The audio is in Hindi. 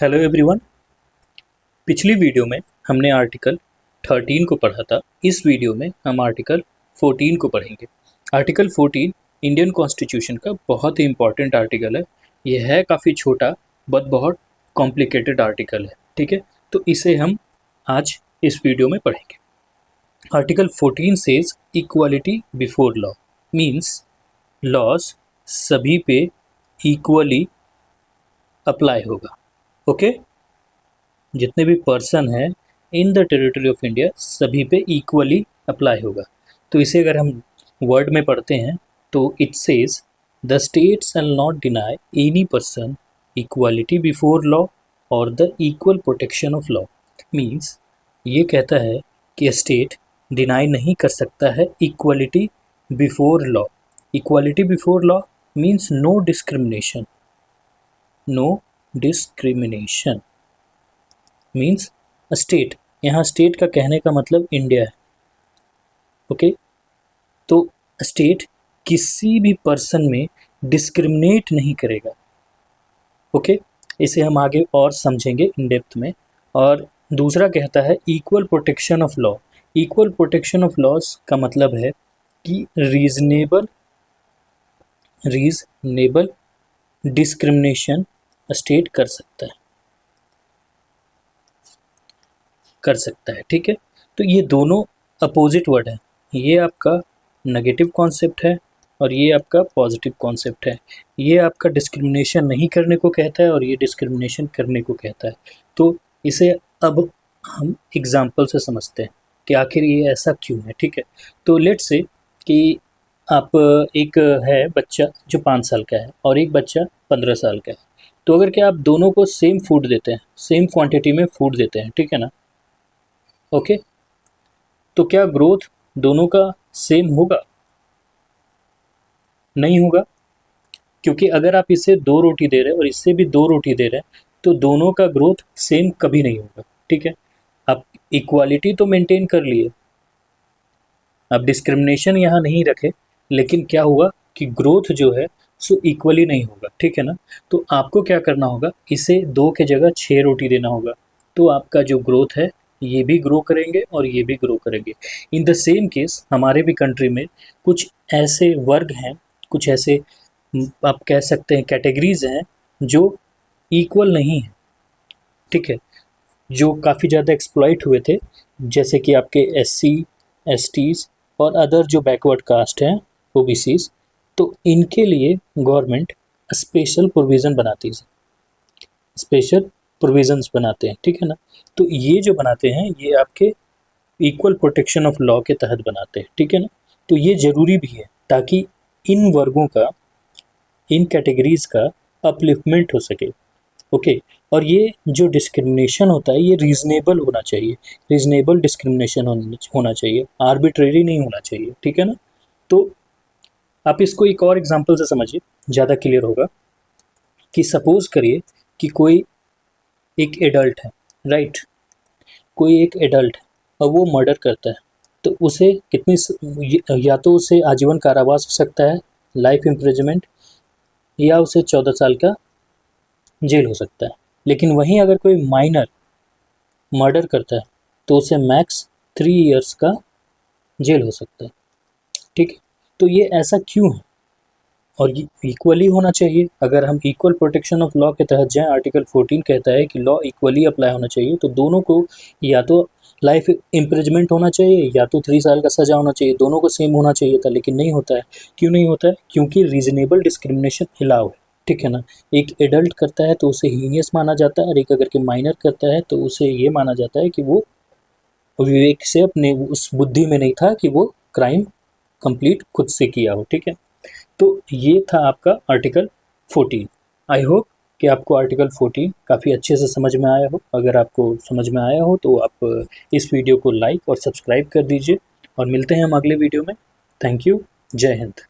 Hello everyone. पिछली वीडियो में हमने आर्टिकल 13 को पढ़ा था। इस वीडियो में हम आर्टिकल 14 को पढ़ेंगे। आर्टिकल 14 इंडियन कॉन्स्टिट्यूशन का बहुत ही इम्पॉर्टेंट आर्टिकल है। यह है काफ़ी छोटा बट बहुत कॉम्प्लिकेटेड आर्टिकल है, ठीक है। तो इसे हम आज इस वीडियो में पढ़ेंगे। Article 14 says equality before law means laws सभी पे इक्वली अप्लाई होगा। ओके जितने भी पर्सन हैं in the territory of India सभी पे इक्वली अप्लाई होगा। तो इसे अगर हम वर्ड में पढ़ते हैं तो it says the state shall not deny any person equality before law और the equal protection of law. Means ये कहता है कि स्टेट डिनाई नहीं कर सकता है equality before law. Equality before law means no discrimination. No discrimination means state, यहाँ स्टेट का कहने का मतलब इंडिया है। ओके तो स्टेट किसी भी पर्सन में डिस्क्रिमिनेट नहीं करेगा। ओके इसे हम आगे और समझेंगे इन डेप्थ में। और दूसरा कहता है equal protection of law. Equal protection of laws का मतलब है कि रीजनेबल डिस्क्रिमिनेशन स्टेट कर सकता है, ठीक है। तो ये दोनों अपोजिट वर्ड है। ये आपका नेगेटिव कॉन्सेप्ट है और ये आपका पॉजिटिव कॉन्सेप्ट है। ये आपका डिस्क्रिमिनेशन नहीं करने को कहता है और ये डिस्क्रिमिनेशन करने को कहता है। तो इसे अब हम एग्जाम्पल से समझते हैं कि आखिर ये ऐसा क्यों है, ठीक है। तो लेट्स से कि आप एक है बच्चा जो 5 साल का है और एक बच्चा 15 साल का है। तो अगर क्या आप दोनों को सेम फूड देते हैं, सेम क्वांटिटी में फूड देते हैं, ठीक है ना। ओके तो क्या ग्रोथ दोनों का सेम होगा? नहीं होगा, क्योंकि अगर आप इसे 2 रोटी दे रहे हैं और इससे भी 2 रोटी दे रहे हैं तो दोनों का ग्रोथ सेम कभी नहीं होगा, ठीक है। आप इक्वालिटी तो मेंटेन कर लिए, आप डिस्क्रिमिनेशन यहाँ नहीं रखे, लेकिन क्या हुआ कि ग्रोथ जो है सो इक्वली नहीं होगा, ठीक है ना। तो आपको क्या करना होगा, इसे 2 के जगह 6 रोटी देना होगा। तो आपका जो ग्रोथ है ये भी ग्रो करेंगे और ये भी ग्रो करेंगे। इन द सेम केस हमारे भी कंट्री में कुछ ऐसे वर्ग हैं, कुछ ऐसे आप कह सकते हैं कैटेगरीज हैं जो इक्वल नहीं है, ठीक है, जो काफ़ी ज़्यादा एक्सप्लॉइट हुए थे, जैसे कि आपके SC STs और अदर जो बैकवर्ड कास्ट हैं OBCs। तो इनके लिए गवर्नमेंट स्पेशल प्रोविज़न बनाती है, स्पेशल प्रोविज़न्स बनाते हैं, ठीक है ना। तो ये जो बनाते हैं ये आपके इक्वल प्रोटेक्शन ऑफ लॉ के तहत बनाते हैं, ठीक है ना। तो ये ज़रूरी भी है ताकि इन वर्गों का, इन कैटेगरीज़ का अपलिफ्टमेंट हो सके। ओके और ये जो डिस्क्रिमिनेशन होता है ये रीज़नेबल होना चाहिए, रीज़नेबल डिस्क्रिमिनेशन होना चाहिए, आर्बिट्रेरी नहीं होना चाहिए, ठीक है ना। तो आप इसको एक और एग्जांपल से समझिए, ज़्यादा क्लियर होगा। कि सपोज़ करिए कि कोई एक एडल्ट है, राइट, कोई एक एडल्ट है और वो मर्डर करता है, तो उसे या तो उसे आजीवन कारावास हो सकता है, लाइफ इम्प्रिजनमेंट, या उसे 14 साल का जेल हो सकता है। लेकिन वहीं अगर कोई माइनर मर्डर करता है तो उसे मैक्स 3 इयर्स का जेल हो सकता है, ठीक है। तो ये ऐसा क्यों है? और ये इक्वली होना चाहिए। अगर हम इक्वल प्रोटेक्शन ऑफ लॉ के तहत जाएँ, आर्टिकल 14 कहता है कि लॉ इक्वली अप्लाई होना चाहिए, तो दोनों को या तो लाइफ इम्प्रिजनमेंट होना चाहिए या तो 3 साल का सज़ा होना चाहिए, दोनों को सेम होना चाहिए था, लेकिन नहीं होता है। क्यों नहीं होता है? क्योंकि रीजनेबल डिस्क्रिमिनेशन अलाउ है, ठीक है ना। एक एडल्ट करता है तो उसे हीनियस माना जाता है और एक अगर के माइनर करता है तो उसे ये माना जाता है कि वो विवेक से अपने उस बुद्धि में नहीं था कि वो क्राइम कंप्लीट खुद से किया हो, ठीक है। तो ये था आपका आर्टिकल 14। आई होप कि आपको आर्टिकल 14 काफ़ी अच्छे से समझ में आया हो। अगर आपको समझ में आया हो तो आप इस वीडियो को लाइक और सब्सक्राइब कर दीजिए और मिलते हैं हम अगले वीडियो में। Thank you. जय हिंद।